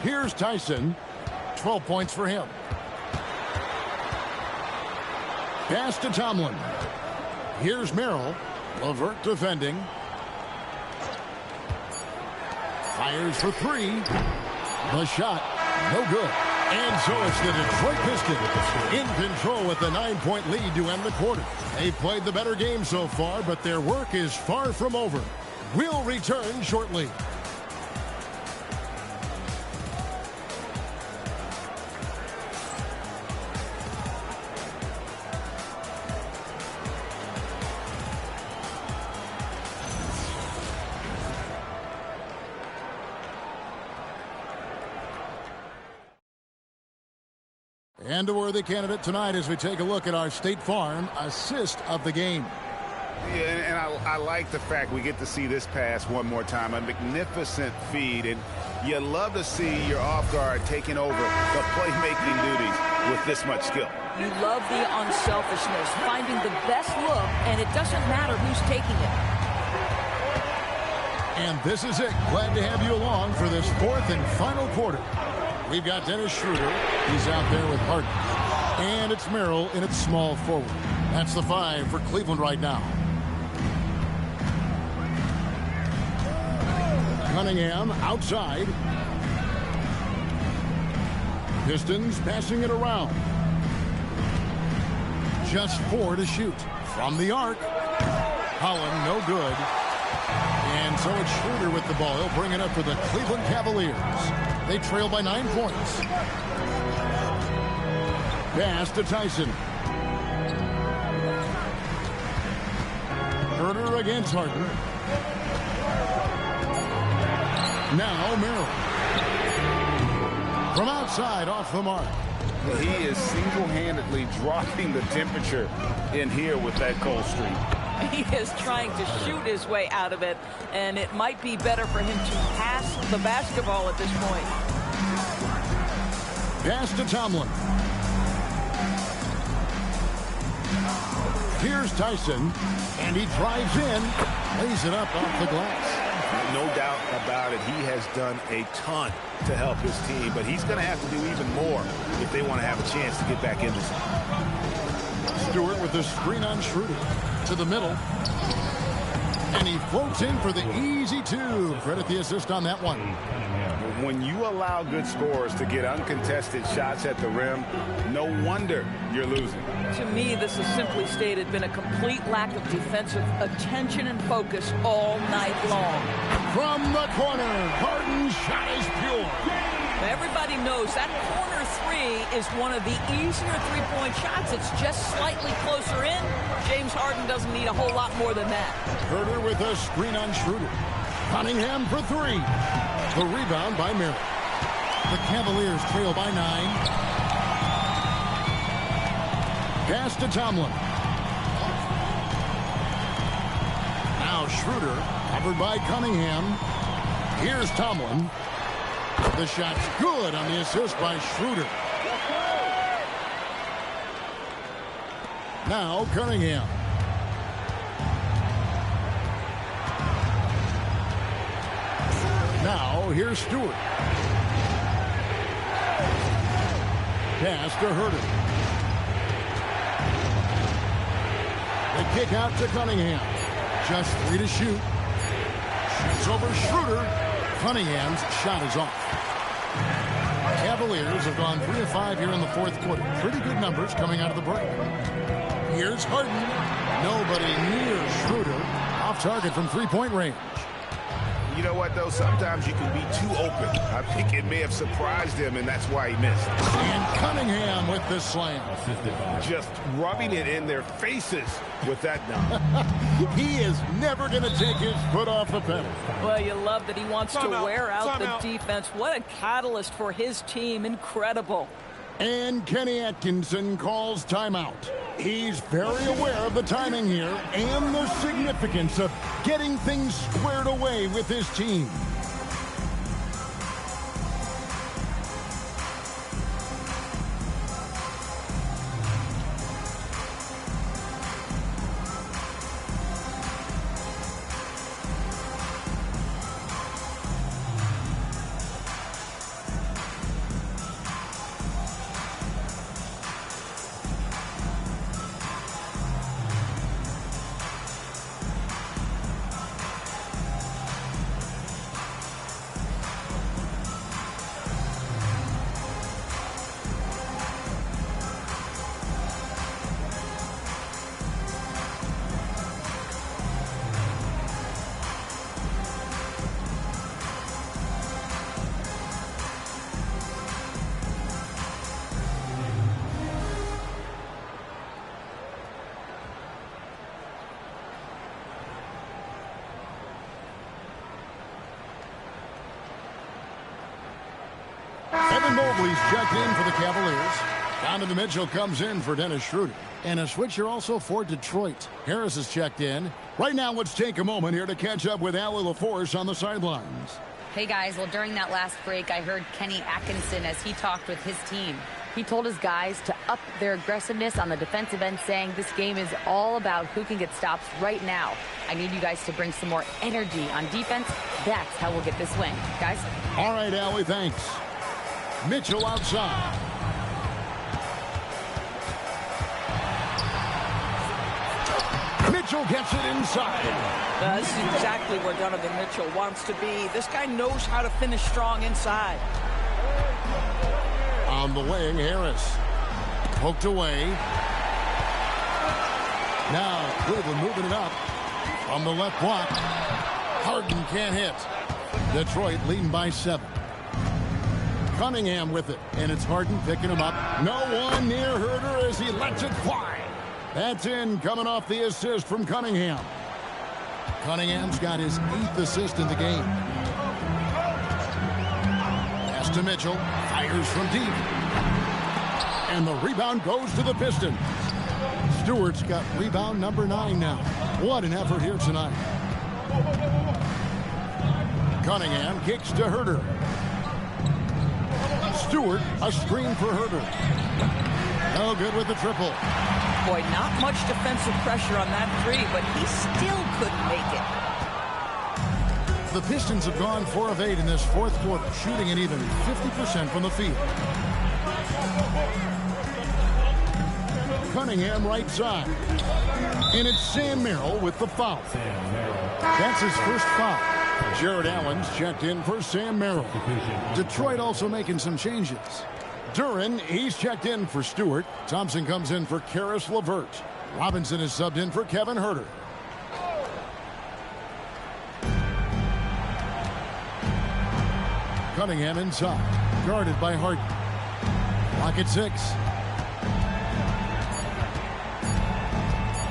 Here's Tyson. 12 points for him. Pass to Tomlin. Here's Merrill. LeVert defending. Fires for 3. The shot, no good. And so it's the Detroit Pistons in control with the 9-point lead to end the quarter. They've played the better game so far, but their work is far from over. We'll return shortly. And a worthy candidate tonight as we take a look at our State Farm assist of the game. Yeah, and I like the fact we get to see this pass one more time. A magnificent feed, and you love to see your off guard taking over the playmaking duties with this much skill. You love the unselfishness, finding the best look, and it doesn't matter who's taking it. And this is it. Glad to have you along for this fourth and final quarter. We've got Dennis Schroeder. He's out there with Harden. And it's Merrill in its small forward. That's the 5 for Cleveland right now. Cunningham outside. Pistons passing it around. Just 4 to shoot. From the arc. Holland no good. And so it's Schroeder with the ball. He'll bring it up for the Cleveland Cavaliers. They trail by 9 points. Pass to Tyson. Herder against Harden. Now Merrill. From outside, off the mark. He is single-handedly dropping the temperature in here with that cold streak. He is trying to shoot his way out of it, and it might be better for him to pass the basketball at this point. Pass to Tomlin. Here's Tyson, and he drives in, lays it up off the glass. No doubt about it. He has done a ton to help his team, but he's going to have to do even more if they want to have a chance to get back in this. Stewart with the screen on Schroeder. To the middle. And he floats in for the easy 2. Credit the assist on that one. When you allow good scorers to get uncontested shots at the rim, no wonder you're losing. To me, this has simply stated been a complete lack of defensive attention and focus all night long. From the corner, Harden's shot is pure. Everybody knows that corner 3 is one of the easier three-point shots. It's just slightly closer in. James Harden doesn't need a whole lot more than that. Herder with a screen on Schroeder. Cunningham for 3. The rebound by Merrill. The Cavaliers trail by 9. Pass to Tomlin. Now Schroeder, covered by Cunningham. Here's Tomlin. The shot's good on the assist by Schroeder. Now Cunningham. Now here's Stewart. Pass to Herder. The kick out to Cunningham. Just 3 to shoot. Shoots over Schroeder. Cunningham's shot is off. Cavaliers have gone 3 of 5 here in the fourth quarter. Pretty good numbers coming out of the break. Here's Harden. Nobody near Schroeder. Off target from 3-point range. You know what, though? Sometimes you can be too open. I think it may have surprised him, and that's why he missed. And Cunningham with the slam. Just rubbing it in their faces with that dunk. He is never going to take his foot off the pedal. Well, you love that he wants to wear out the defense. What a catalyst for his team. Incredible. And Kenny Atkinson calls timeout. He's very aware of the timing here and the significance of getting things squared away with his team. Evan Mobley's checked in for the Cavaliers. Donovan Mitchell comes in for Dennis Schroeder. And a switcher also for Detroit. Harris is checked in. Right now, let's take a moment here to catch up with Allie LaForce on the sidelines. Hey, guys. Well, during that last break, I heard Kenny Atkinson as he talked with his team. He told his guys to up their aggressiveness on the defensive end, saying this game is all about who can get stops right now. I need you guys to bring some more energy on defense. That's how we'll get this win. Guys? All right, Allie, thanks. Mitchell outside. Mitchell gets it inside. This is exactly where Donovan Mitchell wants to be. This guy knows how to finish strong inside. On the wing, Harris. Poked away. Now, Cleveland moving it up. From the left block. Harden can't hit. Detroit leading by 7. Cunningham with it. And it's Harden picking him up. No one near Herder as he lets it fly. That's in, coming off the assist from Cunningham. Cunningham's got his 8th assist in the game. Pass to Mitchell. Fires from deep. And the rebound goes to the Pistons. Stewart's got rebound number 9 now. What an effort here tonight. Cunningham kicks to Herder. Stewart, a screen for Herder. No good with the triple. Boy, not much defensive pressure on that three, but he still couldn't make it. The Pistons have gone 4 of 8 in this fourth quarter, shooting an even 50% from the field. Cunningham right side. And it's Sam Merrill with the foul. That's his first foul. Jared Allen's checked in for Sam Merrill. Detroit also making some changes. Duran, he's checked in for Stewart. Thompson comes in for Karis LeVert. Robinson is subbed in for Kevin Herter. Cunningham inside. Guarded by Harden. Clock at 6.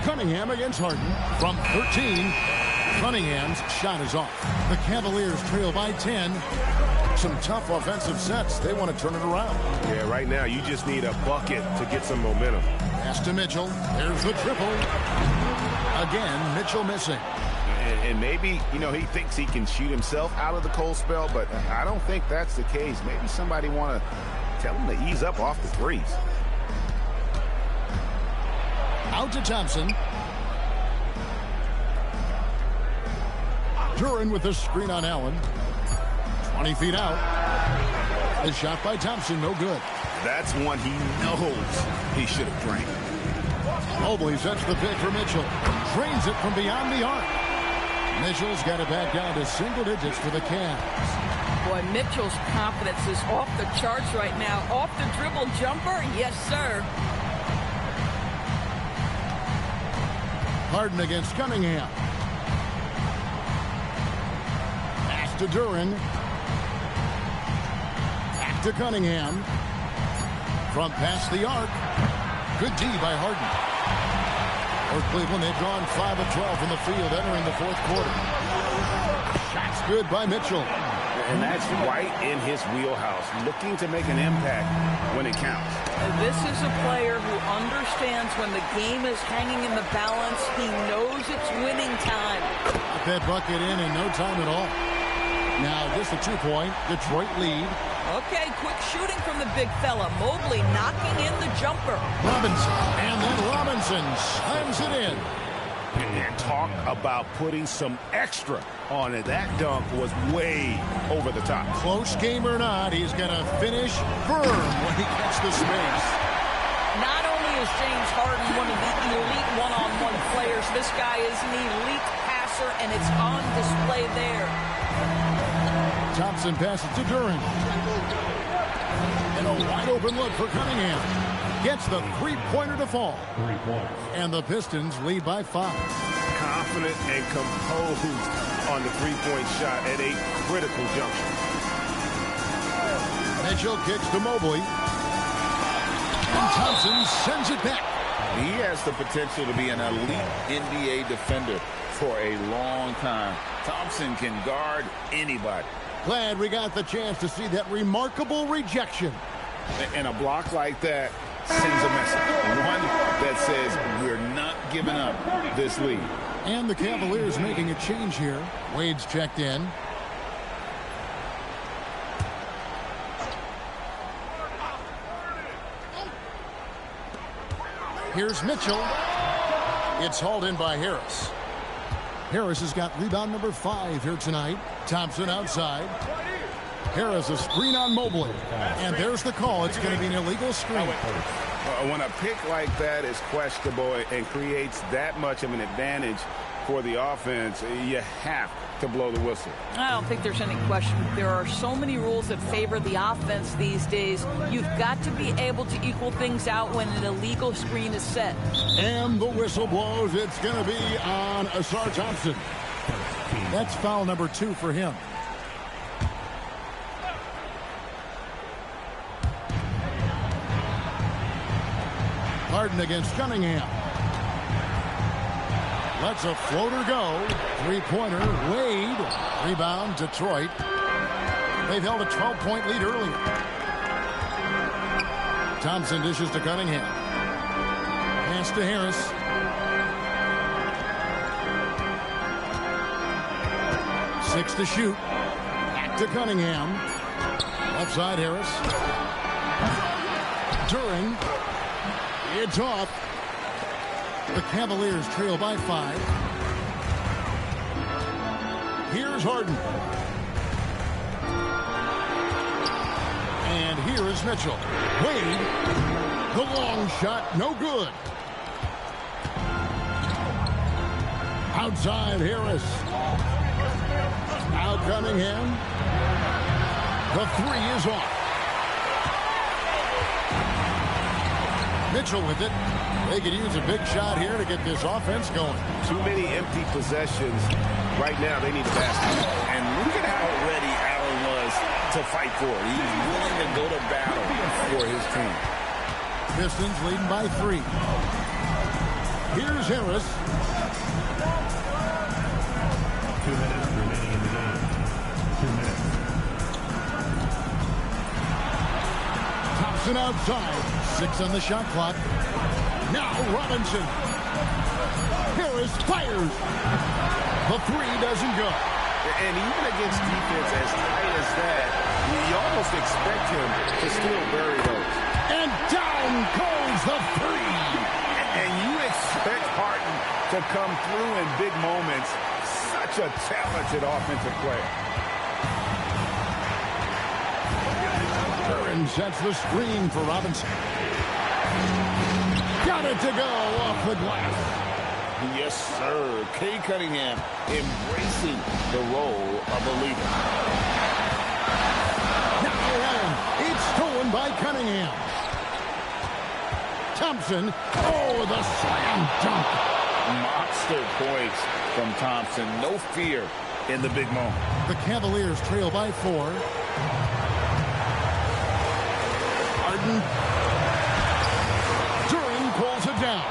Cunningham against Harden. From 13. Cunningham's shot is off. The Cavaliers trail by 10. Some tough offensive sets. They want to turn it around. Yeah, right now you just need a bucket to get some momentum. Pass to Mitchell. There's the triple. Again, Mitchell missing. And maybe, you know, he thinks he can shoot himself out of the cold spell, but I don't think that's the case. Maybe somebody want to tell him to ease up off the threes. Out to Thompson. Duran with the screen on Allen. 20 feet out. The shot by Thompson, no good. That's one he knows he should have drained. Mobley sets the pick for Mitchell. Drains it from beyond the arc. Mitchell's got it back down to single digits for the Cavs. Boy, Mitchell's confidence is off the charts right now. Off the dribble jumper, yes, sir. Harden against Cunningham. Pass to Duran. Back to Cunningham. From past the arc. Good D by Harden. For Cleveland, they've gone 5 of 12 from the field entering the fourth quarter. Shots good by Mitchell. And that's right in his wheelhouse, looking to make an impact when it counts. This is a player who understands when the game is hanging in the balance. He knows it's winning time. Put that bucket in no time at all. Now just a 2-point Detroit lead. Okay, quick shooting from the big fella. Mobley knocking in the jumper. Robinson, and then Robinson slams it in. And talk about putting some extra on it. That dunk was way over the top. Close game or not, he's going to finish firm when he gets the space. Not only is James Harden one of the elite one-on-one players, this guy is an elite passer, and it's on display there. Thompson passes to Duran. And a wide-open look for Cunningham. Gets the three-pointer to fall. 3 points. And the Pistons lead by 5. Confident and composed on the three-point shot at a critical juncture. Mitchell kicks to Mobley. And Thompson sends it back. He has the potential to be an elite NBA defender for a long time. Thompson can guard anybody. Glad we got the chance to see that remarkable rejection. And a block like that sends a message. One that says we're not giving up this lead. And the Cavaliers making a change here. Wade's checked in. Here's Mitchell. It's hauled in by Harris. Harris has got rebound number 5 here tonight. Thompson outside. Harris a screen on Mobley. And there's the call. It's going to be an illegal screen. When a pick like that is questionable and creates that much of an advantage for the offense, you have to blow the whistle. I don't think there's any question. There are so many rules that favor the offense these days. You've got to be able to equal things out when an illegal screen is set. And the whistle blows. It's going to be on Asar Thompson. That's foul number 2 for him. Harden against Cunningham. Lets a floater go. Three-pointer. Wade. Rebound, Detroit. They've held a 12-point lead earlier. Thompson dishes to Cunningham. Pass to Harris. Six to shoot. Back to Cunningham. Left side, Harris. During. It's off. The Cavaliers trail by 5. Here's Harden. And here is Mitchell. Wade. The long shot. No good. Outside Harris. Now Cunningham. The 3 is off. Mitchell with it. They could use a big shot here to get this offense going. Too many empty possessions. Right now, they need a basket. And look at how ready Allen was to fight for it. He's willing to go to battle for his team. Pistons leading by 3. Here's Harris. 2 minutes remaining in the game. 2 minutes. Thompson outside. 6 on the shot clock. Now Robinson. Harris fires. The 3 doesn't go. And even against defense as tight as that, you almost expect him to still bury those. And down goes the 3. And you expect Harden to come through in big moments. Such a talented offensive player. Curran sets the screen for Robinson. Got it to go off the glass. Yes, sir. Cade Cunningham embracing the role of a leader. Now Allen. It's stolen by Cunningham. Thompson. Oh, the slam dunk. Monster points from Thompson. No fear in the big moment. The Cavaliers trail by 4. Harden. Duran pulls it down.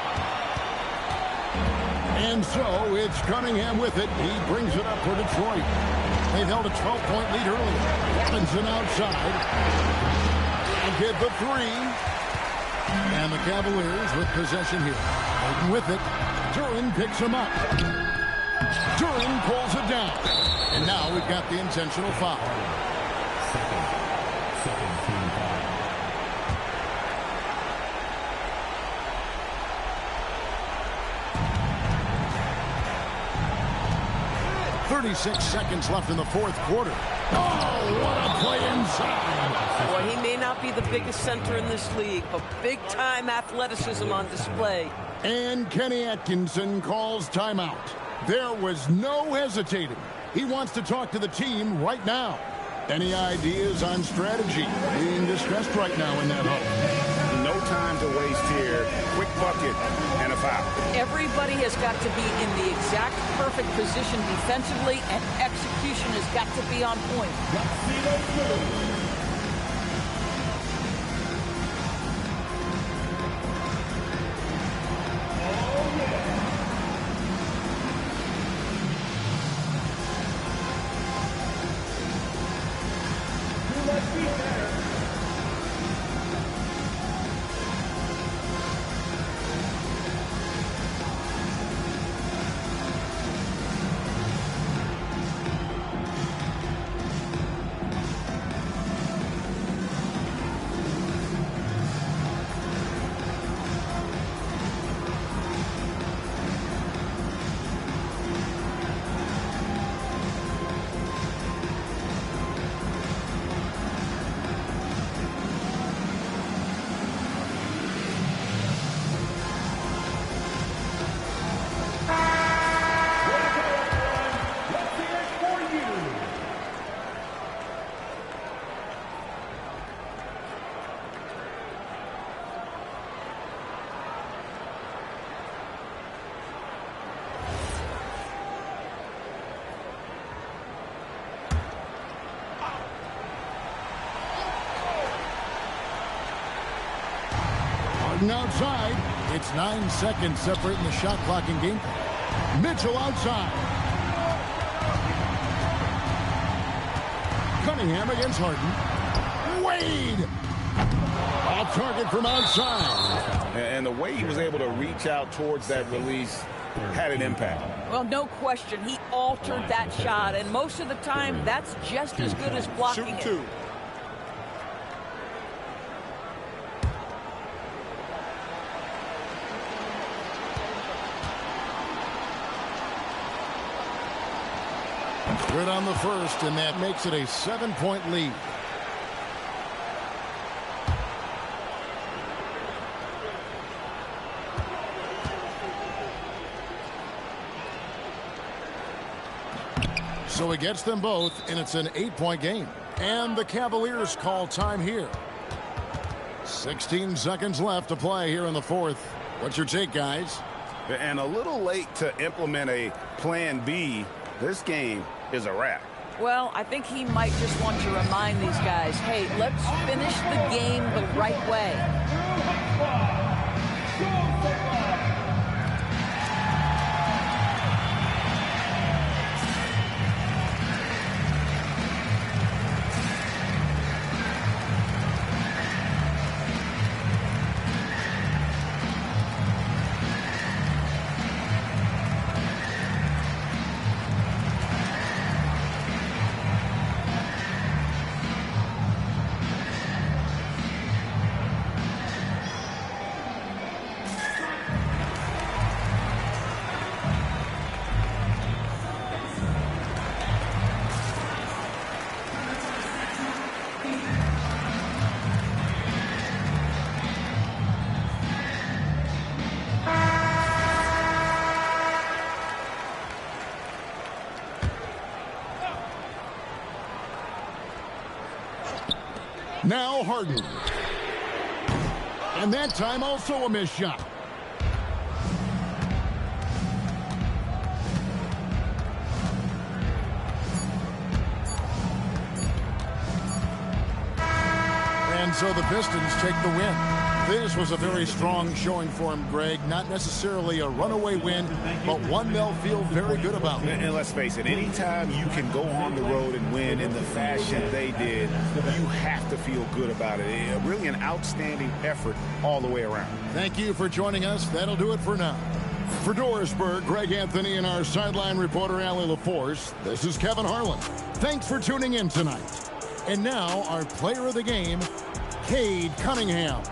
And so it's Cunningham with it. He brings it up for Detroit. They've held a 12-point lead earlier. Robinson outside. And get the 3. And the Cavaliers with possession here. Harden with it. Duran picks him up. Duran pulls it down. And now we've got the intentional foul. Second team foul. 36 seconds left in the 4th quarter. Oh, what a play inside. Boy, he may not be the biggest center in this league, but big-time athleticism on display. And Kenny Atkinson calls timeout. There was no hesitating. He wants to talk to the team right now. Any ideas on strategy being discussed right now in that hole? No time to waste here. Quick bucket and a foul. Everybody has got to be in the exact perfect position defensively, and execution has got to be on point. Let's see those moves. Harden outside. It's 9 seconds separating the shot clock and game clock. Mitchell outside. Cunningham against Harden. Wade! Off target from outside. And the way he was able to reach out towards that release had an impact. Well, no question. He altered that shot, and most of the time, that's just as good as blocking it. Shoot 2. Good on the first, and that makes it a 7-point lead. So he gets them both, and it's an 8-point game. And the Cavaliers call time here. 16 seconds left to play here in the fourth. What's your take, guys? And a little late to implement a plan B. This game is a wrap. Well, I think he might just want to remind these guys, hey, let's finish the game the right way. Now Harden. And that time also a missed shot. And so the Pistons take the win. This was a very strong showing for him, Greg. Not necessarily a runaway win, but one they'll feel very good about. And let's face it, anytime you can go on the road and win in the fashion they did, you have to feel good about it. Really an outstanding effort all the way around. Thank you for joining us. That'll do it for now. For Dorisburg, Greg Anthony and our sideline reporter, Allie LaForce, this is Kevin Harlan. Thanks for tuning in tonight. And now, our player of the game, Cade Cunningham.